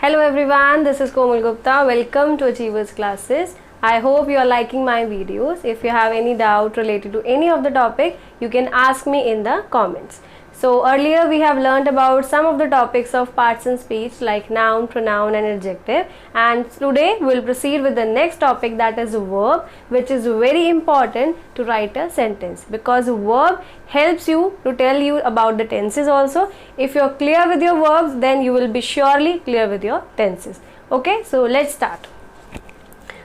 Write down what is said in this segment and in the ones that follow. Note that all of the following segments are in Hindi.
Hello everyone, this is Komal Gupta. Welcome to Achievers Classes. I hope you are liking my videos. If you have any doubt related to any of the topic, you can ask me in the comments. So earlier we have learned about some of the topics of parts in speech like noun, pronoun and adjective, and today we will proceed with the next topic, that is verb, which is very important to write a sentence because verb helps you to tell you about the tenses also. If you are clear with your verbs, then you will be surely clear with your tenses. Okay, so let's start.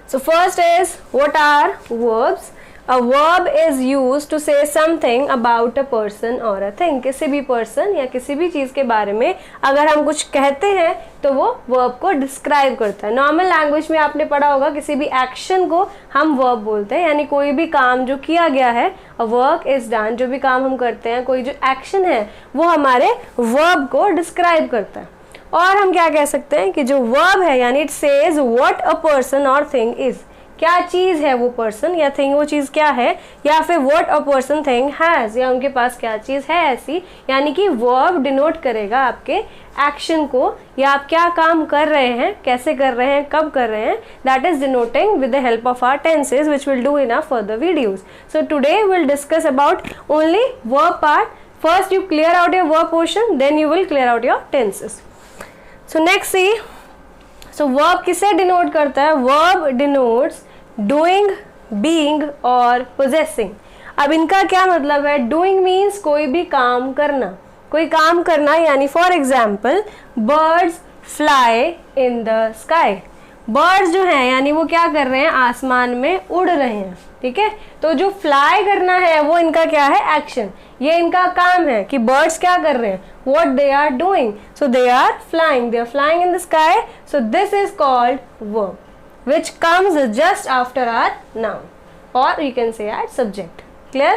So first is, what are verbs? A verb is used to say something about a person or a thing. किसी भी person या किसी भी चीज़ के बारे में अगर हम कुछ कहते हैं तो वो verb को describe करता है. नॉर्मल लैंग्वेज में आपने पढ़ा होगा किसी भी एक्शन को हम verb बोलते हैं, यानी कोई भी काम जो किया गया है, a work is done, जो भी काम हम करते हैं, कोई जो एक्शन है वो हमारे verb को describe करता है. और हम क्या कह सकते हैं कि जो verb है यानी it says what a person or thing is, क्या चीज़ है वो पर्सन या थिंग, वो चीज़ क्या है, या फिर what a person thing has, या उनके पास क्या चीज़ है ऐसी, यानी कि वर्ब डिनोट करेगा आपके एक्शन को या आप क्या काम कर रहे हैं, कैसे कर रहे हैं, कब कर रहे हैं. That is denoting with the help of our tenses which will do in our further videos. So today will discuss about only verb part. First you clear out your verb portion, then you will clear out your tenses. So next see, so verb किसे डिनोट करता है? वर्ब डिनोट्स डूइंग, बीइंग और पोजेसिंग. अब इनका क्या मतलब है? डूइंग मीन्स कोई भी काम करना, कोई काम करना, यानी for example birds fly in the sky. Birds जो हैं यानी वो क्या कर रहे हैं? आसमान में उड़ रहे हैं. ठीक है, तो जो फ्लाई करना है वो इनका क्या है? एक्शन. ये इनका काम है कि बर्ड्स क्या कर रहे हैं, what they are doing. So they are flying, they are flying in the sky. So this is called verb, which comes just after our noun, or you can say our subject. Clear?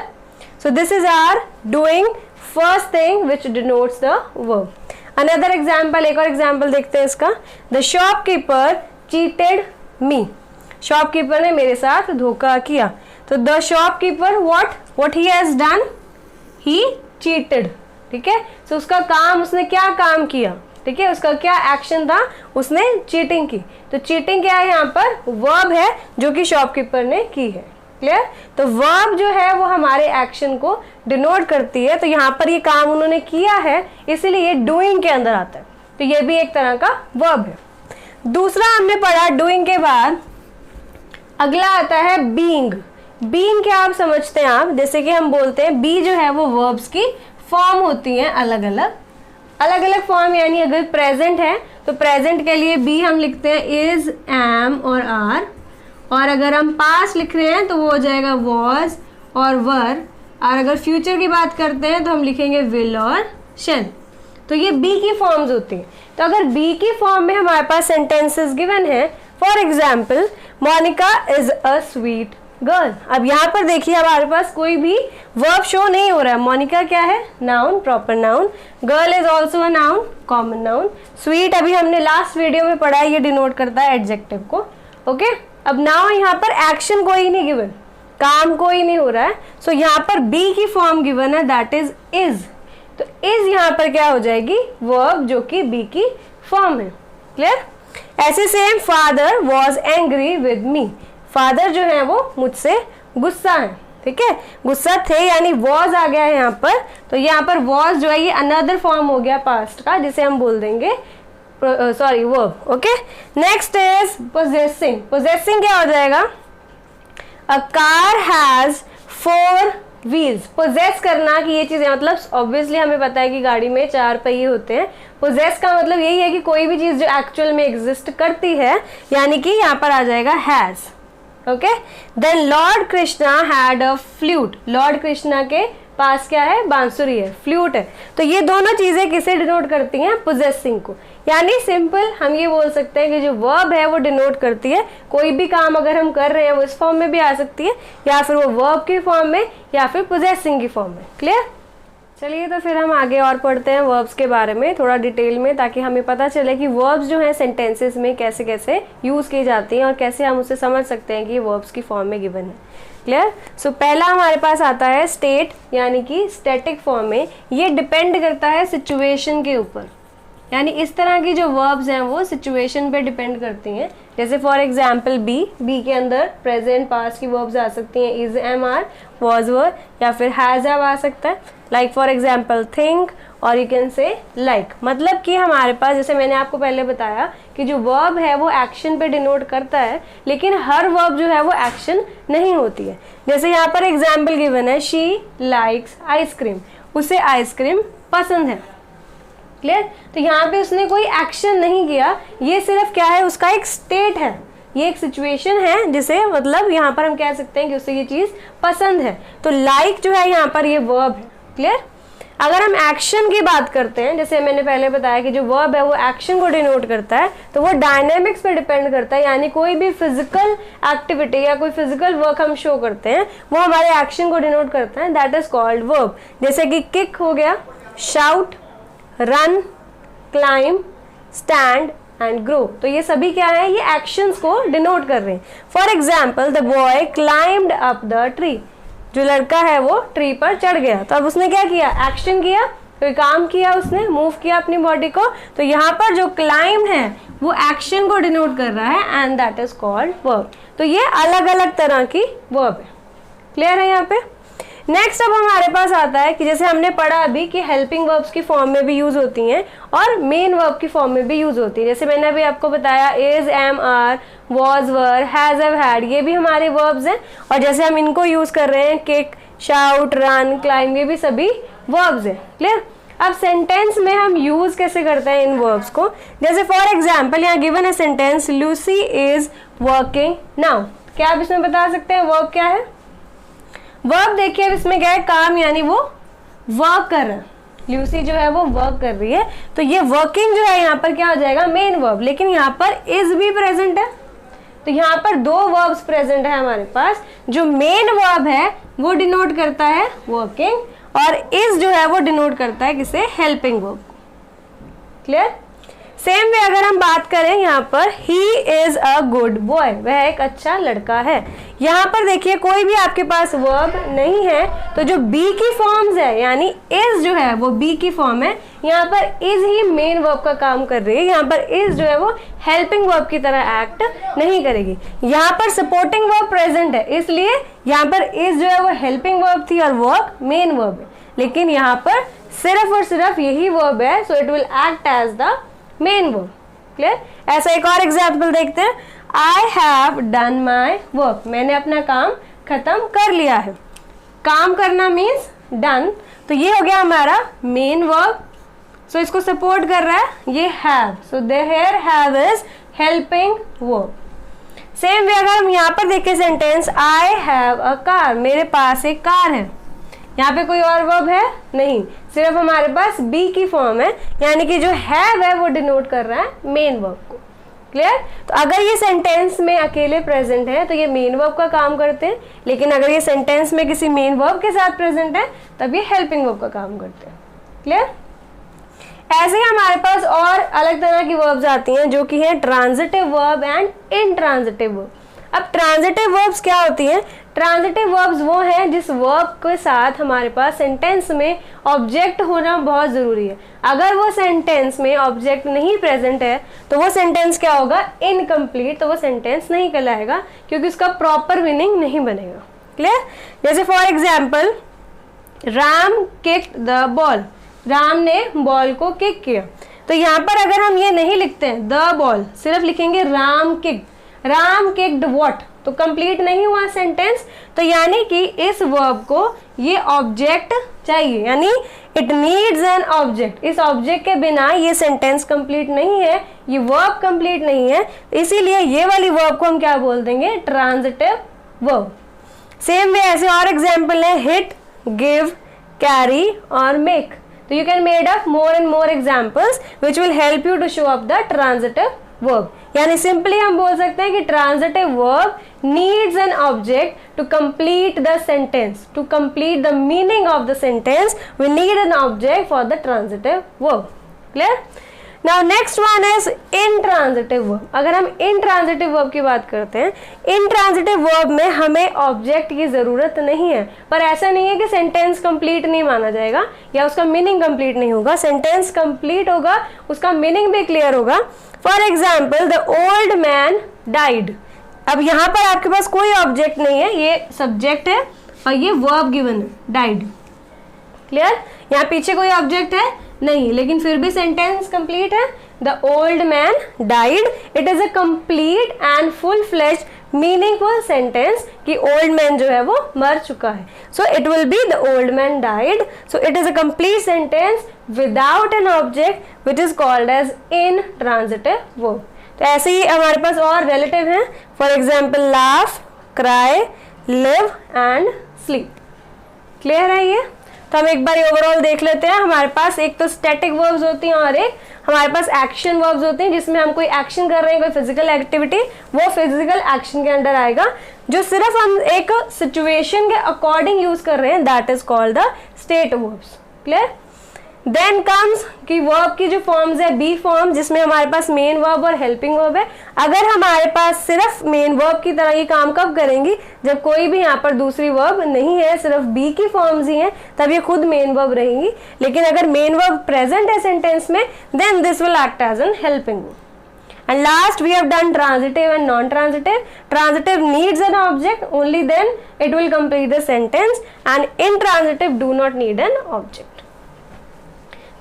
So this is our doing, first thing which denotes the verb. Another example, एक और example देखते हैं इसका. The shopkeeper cheated me. Shopkeeper ने मेरे साथ धोखा किया. तो the shopkeeper what he has done? He cheated. ठीक है, so उसका काम, उसने क्या काम किया, ठीक है, उसका क्या एक्शन था, उसने चीटिंग की. तो चीटिंग क्या है यहाँ पर? वर्ब है जो कि शॉपकीपर ने की है. क्लियर? तो वर्ब जो है वो हमारे एक्शन को डिनोट करती है. तो यहाँ पर ये काम उन्होंने किया है इसीलिए ये डूइंग के अंदर आता है. तो ये भी एक तरह का वर्ब है. दूसरा हमने पढ़ा डूइंग के बाद, अगला आता है बीइंग. बीइंग क्या आप समझते हैं? आप जैसे कि हम बोलते हैं बी जो है वो वर्ब्स की फॉर्म होती हैं अलग अलग फॉर्म, यानी अगर प्रेजेंट है तो प्रेजेंट के लिए बी हम लिखते हैं इज, एम और आर. और अगर हम पास्ट लिख रहे हैं तो वो हो जाएगा वॉज और वर. और अगर फ्यूचर की बात करते हैं तो हम लिखेंगे विल और शेल. तो ये बी की फॉर्म्स होती हैं. तो अगर बी की फॉर्म में हमारे पास सेंटेंसेस गिवन है, for example Monica is a sweet girl. अब यहाँ पर देखिए हमारे पास कोई भी वर्ब शो नहीं हो रहा है. मोनिका क्या है? Noun, proper noun. Girl is also a noun, common noun. Sweet अभी हमने लास्ट वीडियो में पढ़ा है, ये डिनोट करता है एडजेक्टिव को. ओके, अब नाउ यहाँ पर एक्शन कोई नहीं गिवन, काम कोई नहीं हो रहा है. सो यहाँ पर बी की फॉर्म गिवन है, दैट इज इज. तो इज यहाँ पर क्या हो जाएगी? वर्ब जो कि बी की फॉर्म है. क्लियर? ऐसे same father was angry with me. Father जो है वो मुझसे गुस्सा है. ठीक है, गुस्सा थे यानी वॉज आ गया है यहाँ पर. तो यहाँ पर वॉज जो है ये अनदर फॉर्म हो गया पास्ट का, जिसे हम बोल देंगे sorry verb. Okay, next is possessing. Possessing क्या हो जाएगा? A car has 4 wheels. Possess करना कि ये चीजें, मतलब ऑब्वियसली हमें पता है कि गाड़ी में 4 पहिए होते हैं. पोजेस का मतलब यही है कि कोई भी चीज जो एक्चुअल में एग्जिस्ट करती है, यानी कि यहाँ पर आ जाएगा has. Okay, then lord Krishna had a flute. Lord Krishna के पास क्या है? बांसुरी है, फ्लूट है. तो ये दोनों चीजें किसे डिनोट करती हैं? पोजेसिंग को. यानी सिंपल हम ये बोल सकते हैं कि जो वर्ब है वो डिनोट करती है कोई भी काम अगर हम कर रहे हैं, वो इस फॉर्म में भी आ सकती है, या फिर वो वर्ब की फॉर्म में, या फिर पोजेसिंग की फॉर्म में. क्लियर? चलिए तो फिर हम आगे और पढ़ते हैं वर्ब्स के बारे में थोड़ा डिटेल में, ताकि हमें पता चले कि वर्ब्स जो हैं सेंटेंसेस में कैसे कैसे यूज़ की जाती हैं और कैसे हम उसे समझ सकते हैं कि ये वर्ब्स की फॉर्म में गिवन है. क्लियर? सो पहला हमारे पास आता है स्टेट, यानी कि स्टैटिक फॉर्म में. ये डिपेंड करता है सिचुएशन के ऊपर. यानी इस तरह की जो वर्ब्स हैं वो सिचुएशन पे डिपेंड करती हैं। जैसे फॉर एग्जांपल बी के अंदर प्रेजेंट पास्ट की वर्ब्स आ सकती हैं, इज, एम, आर, वाज, वर, या फिर हैज, हैव आ सकता है। लाइक फॉर एग्जांपल थिंक, और यू कैन से लाइक। मतलब कि हमारे पास, जैसे मैंने आपको पहले बताया कि जो वर्ब है वो एक्शन पे डिनोट करता है, लेकिन हर वर्ब जो है वो एक्शन नहीं होती है। जैसे यहाँ पर एग्जाम्पल गिवन है, शी लाइक्स आइसक्रीम, उसे आइसक्रीम पसंद है। क्लियर? तो यहाँ पे उसने कोई एक्शन नहीं किया, ये सिर्फ क्या है, उसका एक स्टेट है, ये एक सिचुएशन है, जिसे मतलब यहाँ पर हम कह सकते हैं कि उसे ये चीज पसंद है। तो लाइक जो है यहाँ पर ये वर्ब है। क्लियर? अगर हम एक्शन की बात करते हैं, जैसे मैंने पहले बताया कि जो वर्ब है वो एक्शन को डिनोट करता है, तो वो डायनेमिक्स पे डिपेंड करता है, यानी कोई भी फिजिकल एक्टिविटी या कोई फिजिकल वर्क हम शो करते हैं वो हमारे एक्शन को डिनोट करता है, दैट इज कॉल्ड वर्ब। जैसे कि किक हो गया, shout, run, climb, stand and grow. तो ये सभी क्या है, ये एक्शंस को डिनोट कर रहे हैं। For example the boy climbed up the tree, जो लड़का है वो ट्री पर चढ़ गया। तो अब उसने क्या किया, एक्शन किया, कोई काम किया, उसने मूव किया अपनी बॉडी को। तो यहाँ पर जो क्लाइंब है वो एक्शन को डिनोट कर रहा है and that is called verb. तो ये अलग अलग तरह की वर्ब है। क्लियर है यहाँ पे? नेक्स्ट अब हमारे पास आता है कि जैसे हमने पढ़ा अभी कि हेल्पिंग वर्ब्स की फॉर्म में भी यूज होती हैं और मेन वर्ब की फॉर्म में भी यूज होती है। जैसे मैंने अभी आपको बताया is, am, are, was, were, has, have, had, ये भी हमारे verbs हैं। और जैसे हम इनको यूज कर रहे हैं, kick, shout, run, climb, ये भी सभी verbs हैं। क्लियर? अब सेंटेंस में हम यूज कैसे करते हैं इन verbs को? जैसे फॉर एग्जाम्पल यहाँ गिवन है sentence, Lucy is working now. क्या आप इसमें बता सकते हैं वर्ब क्या है? वर्ब देखिए अब इसमें क्या है, काम, यानी वो वर्क कर रहा है। लूसी जो है वो वर्क कर रही है, तो ये वर्किंग जो है यहाँ पर क्या हो जाएगा, मेन वर्ब। लेकिन यहाँ पर इज भी प्रेजेंट है, तो यहाँ पर दो वर्ब्स प्रेजेंट है हमारे पास। जो मेन वर्ब है वो डिनोट करता है वर्किंग, और इज जो है वो डिनोट करता है किसे, हेल्पिंग वर्ब को। क्लियर? सेम वे अगर हम बात करें यहाँ पर, he is a good boy, वह एक अच्छा लड़का है। यहाँ पर देखिए कोई भी आपके पास वर्ब नहीं है, तो जो बी की फॉर्म्स है, यानी इज जो है वो बी की फॉर्म है, यहाँ पर इज ही मेन वर्ब का काम कर रही है। यहाँ पर इज जो है वो हेल्पिंग वर्ब की तरह एक्ट नहीं करेगी। यहाँ पर सपोर्टिंग वर्ब प्रेजेंट है, इसलिए यहाँ पर इज जो है वो हेल्पिंग वर्ब थी और वर्क मेन वर्ब है। लेकिन यहाँ पर सिर्फ और सिर्फ यही वर्ब है, so it will act as the main verb. Clear? ऐसा एक और एग्जाम्पल देखते हैं, I have done my work, मैंने अपना काम खत्म कर लिया है। काम करना मीन्स डन, तो ये हो गया हमारा मेन वर्ब। सो इसको सपोर्ट कर रहा है ये have, so there have is helping verb. Same way अगर हम यहाँ पर देखें sentence, I have a car, मेरे पास एक कार है। यहाँ पे कोई और वर्ब है नहीं, सिर्फ हमारे पास बी की फॉर्म है, यानी कि जो हैव है वो डिनोट कर रहा है मेन वर्ब को। क्लियर? तो अगर ये सेंटेंस में अकेले प्रेजेंट है तो ये मेन वर्ब का काम करते हैं, लेकिन अगर ये सेंटेंस में किसी मेन वर्ब के साथ प्रेजेंट है तब ये हेल्पिंग वर्ब का काम करते हैं। क्लियर? ऐसे ही हमारे पास और अलग तरह की वर्ब्स आती हैं जो कि है transitive verb and intransitive verb. अब ट्रांजिटिव वर्ब्स क्या होती हैं? ट्रांजिटिव वर्ब्स वो हैं जिस वर्ब के साथ हमारे पास सेंटेंस में ऑब्जेक्ट होना बहुत ज़रूरी है। अगर वो सेंटेंस में ऑब्जेक्ट नहीं प्रेजेंट है तो वो सेंटेंस क्या होगा, इनकम्प्लीट, तो वो सेंटेंस नहीं कहलाएगा क्योंकि उसका प्रॉपर मीनिंग नहीं बनेगा। क्लियर? जैसे for example, Ram kicked the ball, Ram ने बॉल को किक किया। तो यहाँ पर अगर हम ये नहीं लिखते हैं द बॉल, सिर्फ लिखेंगे Ram kicked, Ram kicked what, तो कंप्लीट नहीं हुआ सेंटेंस। तो यानी कि इस वर्ब को ये ऑब्जेक्ट चाहिए, यानी इट नीड्स एन ऑब्जेक्ट। इस ऑब्जेक्ट के बिना ये सेंटेंस कंप्लीट नहीं है, ये वर्ब कंप्लीट नहीं है, इसीलिए ये वाली वर्ब को हम क्या बोल देंगे, ट्रांजिटिव वर्ब। सेम वे ऐसे और एग्जाम्पल है, हिट, गिव, कैरी और मेक। तो you can made up more and more examples which will help you to show up the transitive verb. यानी simply हम बोल सकते हैं कि transitive verb needs an object to complete the sentence. To complete the meaning of the sentence, we need an object for the transitive verb. Clear? Now next one is intransitive verb. अगर हम इंट्रांजिटिव वर्ब की बात करते हैं, इंट्रांजिटिव वर्ब में हमें ऑब्जेक्ट की जरूरत नहीं है, पर ऐसा नहीं है कि सेंटेंस कंप्लीट नहीं माना जाएगा या उसका मीनिंग कंप्लीट नहीं होगा। सेंटेंस कंप्लीट होगा, उसका मीनिंग भी क्लियर होगा। For example, the old man died. अब यहाँ पर आपके पास कोई ऑब्जेक्ट नहीं है, ये सब्जेक्ट है और ये वर्ब गिवन है, डाइड। क्लियर? यहाँ पीछे कोई ऑब्जेक्ट है नहीं, लेकिन फिर भी सेंटेंस कंप्लीट है। The old man died, it is a complete and full fledged meaningful sentence कि ओल्ड मैन जो है वो मर चुका है। So it will be the old man died. So it is a complete sentence without an object which is called as intransitive verb. तो ऐसे ही हमारे पास और रिलेटिव हैं, for example laugh, cry, live and sleep. Clear है ये? तो हम एक बार ओवरऑल देख लेते हैं। हमारे पास एक तो स्टैटिक वर्ब्स होती हैं और एक हमारे पास एक्शन वर्ब्स होती हैं, जिसमें हम कोई एक्शन कर रहे हैं, कोई फिजिकल एक्टिविटी, वो फिजिकल एक्शन के अंडर आएगा। जो सिर्फ हम एक सिचुएशन के अकॉर्डिंग यूज कर रहे हैं, that is called the state verbs. Clear? Then comes कि वर्ब की जो फॉर्म्स है, बी फॉर्म, जिसमें हमारे पास मेन वर्ब और हेल्पिंग वर्ब है। अगर हमारे पास सिर्फ मेन वर्ब की तरह ये काम कब करेंगी, जब कोई भी यहाँ पर दूसरी वर्ब नहीं है, सिर्फ बी की फॉर्म्स ही हैं, तब ये खुद मेन वर्ब रहेंगी। लेकिन अगर मेन वर्ब प्रेजेंट है सेंटेंस में, then this will act as an helping verb. And last we have done transitive and non-transitive. Transitive needs an object, only then it will complete the sentence, and intransitive do not need an object.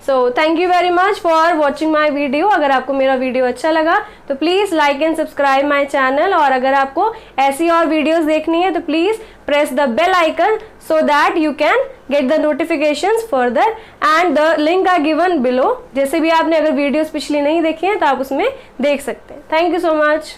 So thank you very much for watching my video. अगर आपको मेरा वीडियो अच्छा लगा तो please like and subscribe my channel, और अगर आपको ऐसी और वीडियोस देखनी है तो please press the bell icon so that you can get the notifications further, and the link are given below. जैसे भी आपने अगर वीडियोस पिछली नहीं देखी हैं तो आप उसमें देख सकते हैं। Thank you so much.